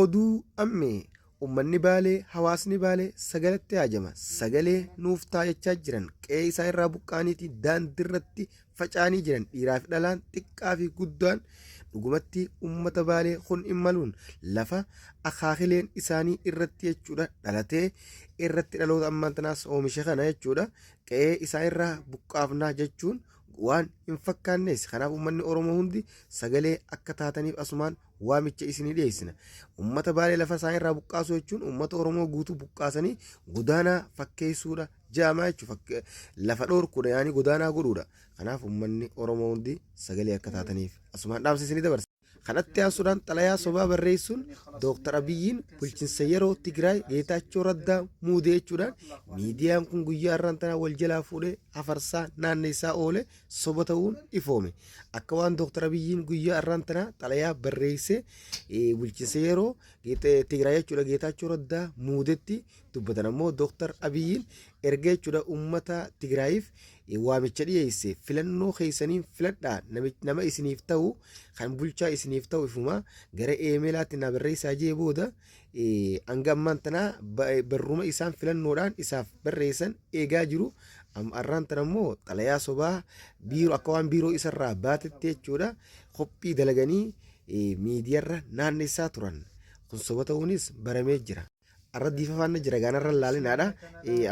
oduu ammee ummanni baalee hawaasni baalee sagalatti haajama sagalee nuuf taa'achaa jiran qe'ee isaa irraa buqqaaniiti daandiirratti faca'anii jiran dhiiraaf dhalaan xiqqaa fi guddaan dhugumatti ummata baalee kun immaluun lafa akaakileen isaanii irratti jechuudha dhalatee irratti dhaloota ammaan tanaas oomisha kana jechuudha qe'ee isaa irraa buqqaafnaa jechuun waan hin fakkaannes kanaaf ummanni oromoo hundi sagalee akka taataniif asumaan waamicha isinii dhiyeessina. Ummata baalee lafa isaa irraa buqqaasu jechuun ummata oromoo guutuu buqqaasanii godaanaa fakkeessuudha jaamaa jechuudha. Lafa dhoorkuudha yaani godaanaa godhuudha. Kanaaf ummanni oromoo hundi sagalee akka taataniif asumaan dhaamsa isinii dabarsa. Kanatti aansuudhaan xalayaa sobaa barreessuun Dooktar Abiyyiin bulchiinsa yeroo Tigraay Geetaachoo Raddaa muudee jechuudhaan miidiyaan kun guyyaa irraan tanaa wal jalaa fuudhee afarsaa naanneessaa oole soba ta'uun ifoome. Akka waan Dooktar Abiyyiin guyyaa irraan tanaa xalayaa barreessee bulchiinsa yeroo Tigraay jechuudha Geetaachoo Raddaa muudetti dubbatan ammoo Dooktar Abiyyiin erga jechuudha uummata Tigraayiif waamicha dhiyeesse filannoo keessaniin filadhaa nama isiniif ta'u kan bulchaa isiniif ta'u ifuma gara eemelaatti na barreessaa jee booda hanga ammaan tanaa barruma isaan filannoodhaan isaaf barreessan eegaa jiru. Arraan tan ammoo xalayaa sobaa biiroo akka waan biiroo isarraa baatetti jechuudha qophii dalaganii miidiyaarra naannessaa turan kun soba ta'uunis baramee jira. Arradii faana jira gaanarra laalinaadha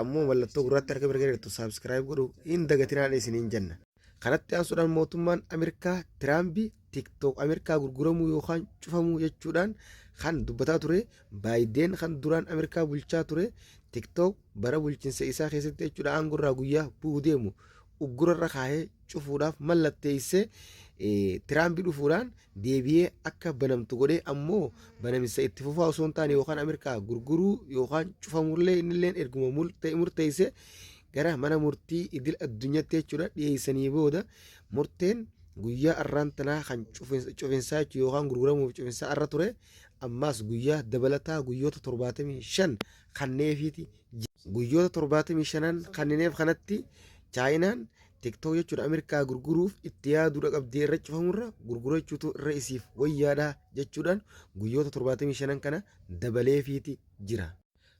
ammoo mallattoo gurraatti harka mirga subscribe godhu hin dagatinaadha isiniin jenna. Kanatti aansuudhaan mootummaan Ameerikaa Tiraambii TikTok Ameerikaa gurguramuu yookaan cufamuu jechuudhaan kan dubbataa ture. Baayideen kan duraan Ameerikaa bulchaa ture TikTok bara bulchiinsa isaa keessatti jechuudha aangorraa guyyaa bu'uu deemu uggurarra kaahee cufuudhaaf mallatteessee Tiraambii dhufuudhaan deebi'ee akka banamtu godhee ammoo banamiinsa itti fufaa osoo hin taane yookaan Ameerikaa gurguruu yookaan cufamullee innilleen erguma murteessee gara mana murtii idil addunyaatti jechuudha dhiyeessanii booda murteen guyyaa arraan tanaa kan cufinsaa jechuudha yookaan gurguramuuf cufinsaa arra ture ammaas guyyaa dabalataa guyyoota 75 kanneefiiti. Guyyoota 75 kanneef kanatti chaayinaan TikTok jechuudha Ameerikaa gurguruuf itti yaaduudha qabdee irra cufamurra gurgurachuutu irra isiif wayyaadha jechuudhaan guyyoota 75 kana dabaleefiiti jira.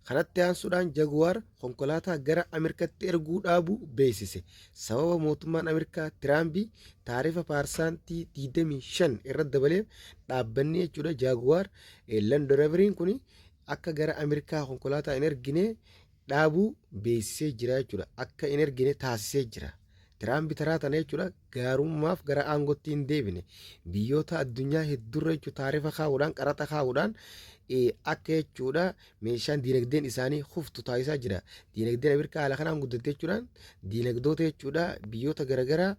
Kanatti aansuudhaan Jaguar konkolaataa gara Ameerikaatti erguu dhaabuu beeksise. Sababa mootummaan Ameerikaa Tiraambii taarifa paarsaantii 25 irra dabaleef dhaabbanni jechuudha Jaguar Land Roveriin kun akka gara Ameerikaa konkolaataa hin ergine dhaabuu beeksisee jira jechuudha. Akka hin ergine taasisee jira. Tiraambii taraa tana jechuudha gaarummaaf gara aangootti hin deebine biyyoota addunyaa hedduurra jechuudha taarifa kaa'uudhaan qaraxa kaa'uudhaan akka jechuudha meeshaan diinagdeen isaanii huftu taasisaa jira. Diinagdeen Ameerikaa haala kanaan guddatte jechuudhaan diinagdoota jechuudha biyyoota garaagaraa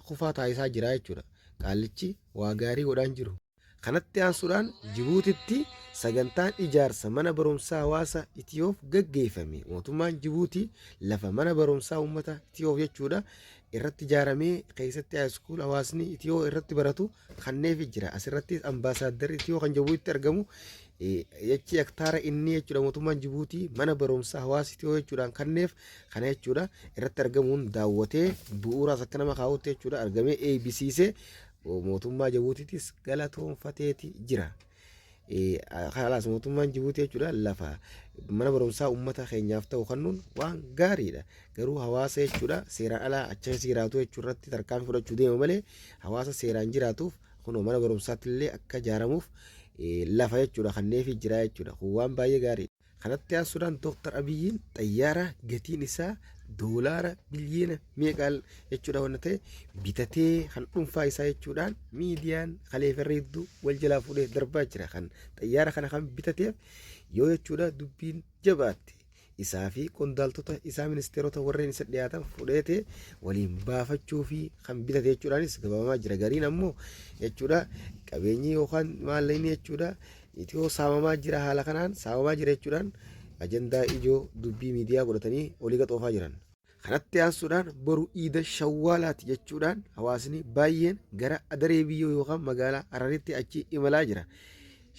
hufaa taasisaa jira jechuudha. Qaallichi waa gaarii godhaan jiru. Kanatti aansuudhaan Jibuutitti sagantaan ijaarsa mana barumsaa hawaasa Itiyoof gaggeeffame. Mootummaan Jibuutii lafa mana barumsaa uummata Itiyoof jechuudha irratti ijaaramee keessatti haayiskuul hawaasni Itiyoo irratti baratu kanneef jira. Asirratti ambaasaaddarri Itiyoo kan Jibuutitti argamu jechi hektaara inni jechuudha mootummaan Jibuutii mana barumsaa hawaasa Itiyoo jechuudhaan kanneef kana jechuudha irratti argamuun daawwatee bu'uuraas akka nama kaa'utti jechuudha argamee eebbisiisee mootummaa Jibuutiitis galatoonfateeti jira. Kanaas mootummaan Jibuutii jechuudha lafa mana barumsaa uummata keenyaaf ta'u kennuun waan gaariidha. Garuu hawaasa jechuudha seeraan alaa achi jiraatu jechuurratti tarkaanfii fudhachuu deema malee hawaasa seeraan jiraatuuf kunoo mana barumsaatti illee akka ijaaramuuf lafa jechuudha kanneef jira jechuudha. Kun waan baay'ee gaariidha. Kanatti aansuudhaan Dooktar Abiyyiin xayyaara gatiin isaa doolaara biliyeena meeqaal jechuudha waan ta'e bitatee kan dhuunfaa isaa jechuudhaan miidiyaan kaleeffarra hedduu wal jalaa fuudhee darbaa jira. Kan xayyaara kana kan bitateef yoo jechuudha dubbiin jabaatti isaa fi qondaaltota isaa ministeerota warreen isa dhiyaatan fudhatee waliin baafachuu fi kan bitate jechuudhaanis gabaabaa jira. Gariin ammoo jechuudha qabeenyi yookaan maallaqni jechuudha Itiyoo saamamaa jira haala kanaan saamamaa jira jechuudhaan ajandaa ijoo dubbii miidiyaa godhatanii olii gaxoofaa jiran. Kanatti aansuudhaan boru iida shawwaalaati jechuudhaan hawaasni baay'een gara adaree biyyoo yookaan magaalaa Hararitti achi imalaa jira.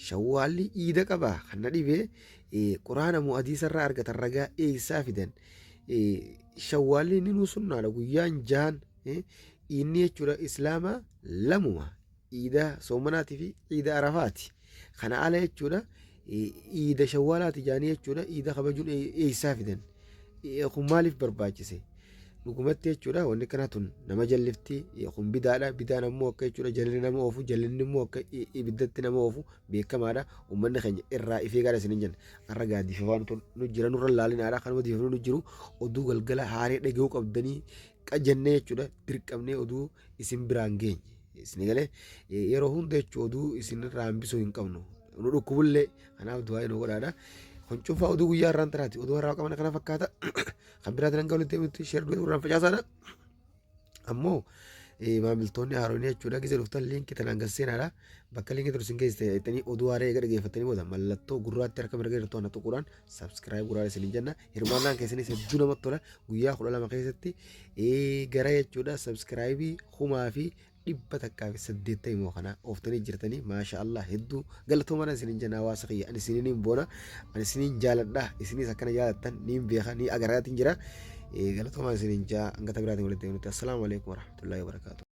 Shawwaalli iida qabaa kana dhibee quraana mu'adiisarraa argatan ragaa eessaa fidan. Shawwaalli inni nu sunnaadha guyyaan jahan inni jechuudha islaamaa lamuma iida soomanaatii fi iida arafaati. Kana ala jechuudha iida shawwaalaati jaanii jechuudha iida kabajuun eessaa fidan kun maaliif barbaachise dhugumatti jechuudha wanni kana tun nama jallifti kun bidaadha bidaan ammoo akka jechuudha jalli nama oofu jallinni immoo akka ibiddatti nama oofu beekamaadha uummanni keenya irraa ifee gaara isin jenna har'a gaaddiif waan nu jira nurra laalinaadha kanuma diifamnu nu jiru oduu galgala haaree dhagahuu qabdanii qajannee jechuudha dirqamnee oduu isin biraan geenye isin galee yeroo hunda jechuudha oduu isin irraa hambisuu hin qabnu nu dhukkubullee kanaaf du'aa nu godhaadha. Kun cufaa oduu guyyaa irraan taraati oduu irraa qabna kana fakkaata kan biraatti nan galutti deemutti sheer du'e irraan facaasaadha ammoo maamiltoonni haaroonii jechuudha gisa dhuftan liinkii tanaan gasseenaadha bakka liinkii tursin keessatti jettanii oduu haaree eega dhageeffatanii booda mallattoo gurraatti harka mirga jirtu ana tuquudhaan sabskiraayib gurraa isin jenna hirmaannaan keessanis hedduu namatti tola guyyaa 12 keessatti gara jechuudha sabskiraayibii humaa fi 180 immoo kana ooftanii jirtanii maasha Allah hedduu galatoomaa isin jenna hawaasa kiyya ani isiniin boona ani isiniin jaaladha isinis akkana jaalattan niin beeka nii agaraatiin jira galatoomaa isin jaa angata biraatiin walitti deemnutti assalaamu alaykum warahmatullahi wabarakatuh